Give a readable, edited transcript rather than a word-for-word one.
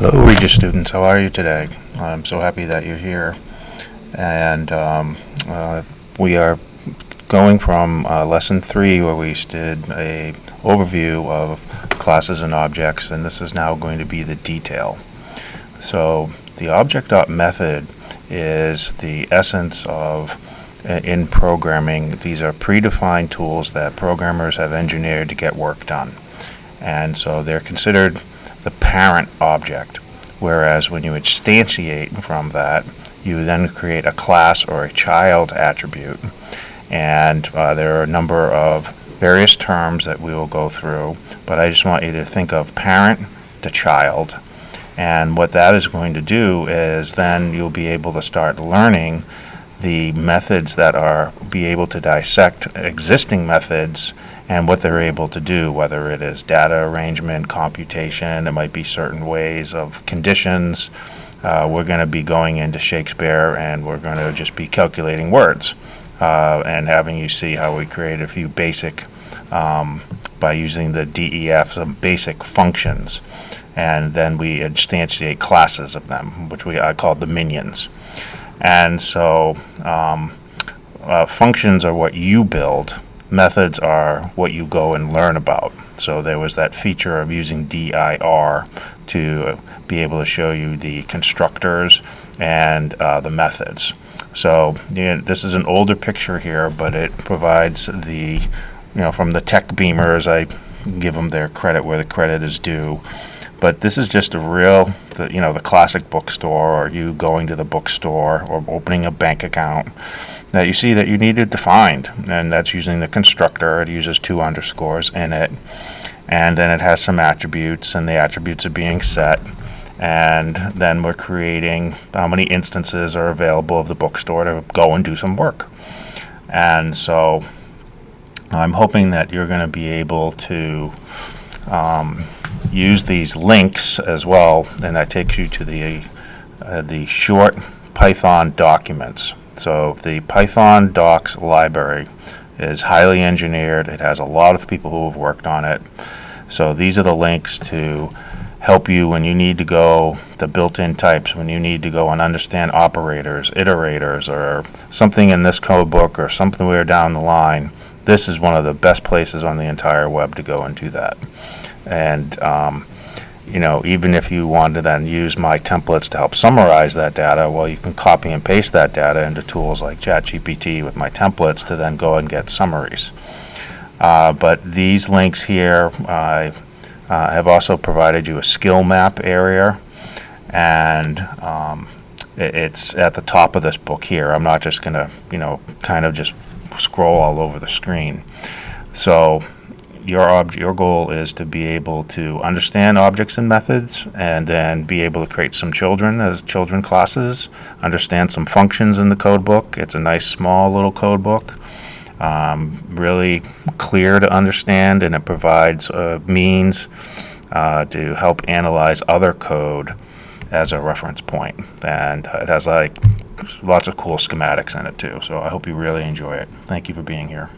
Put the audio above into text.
Hello, Regis students. How are you today? I'm so happy that you're here. And we are going from lesson 3, where we did a overview of classes and objects, and this is now going to be the detail. So the object.method is the essence of in programming. These are predefined tools that programmers have engineered to get work done. And so they're considered the parent object, whereas when you instantiate from that, you then create a class or a child attribute. And there are a number of various terms that we will go through, but I just want you to think of parent to child. And what that is going to do is then you'll be able to start learning the methods that are be able to dissect existing methods and what they're able to do, whether it is data arrangement, computation, it might be certain ways of conditions. We're going to be going into Shakespeare, and we're going to just be calculating words and having you see how we create a few basic, by using the DEF, some basic functions. And then we instantiate classes of them, which I call the minions. And so functions are what you build. Methods are what you go and learn about. So there was that feature of using dir to be able to show you the constructors and the methods. So this is an older picture here, but it provides the, from the tech beamers, I give them their credit where the credit is due. But this is just a real, the classic bookstore, or you going to the bookstore or opening a bank account, that you see that you need to define, and that's using the constructor. It uses 2 underscores in it, and then it has some attributes, and the attributes are being set, and then we're creating how many instances are available of the bookstore to go and do some work. And so I'm hoping that you're going to be able to use these links as well, and that takes you to the short Python documents. So the Python docs library is highly engineered. It has a lot of people who have worked on it. So these are the links to help you when you need to go the built-in types, when you need to go and understand operators, iterators, or something in this code book or somewhere down the line. This is one of the best places on the entire web to go and do that. And even if you want to then use my templates to help summarize that data, well, you can copy and paste that data into tools like ChatGPT with my templates to then go and get summaries. But these links here, I have also provided you a skill map area, and it's at the top of this book here. I'm not just going to, kind of just scroll all over the screen. So your goal is to be able to understand objects and methods, and then be able to create some children as children classes, understand some functions in the code book. It's a nice small little code book, really clear to understand, and it provides means to help analyze other code as a reference point. And it has lots of cool schematics in it too. So I hope you really enjoy it. Thank you for being here.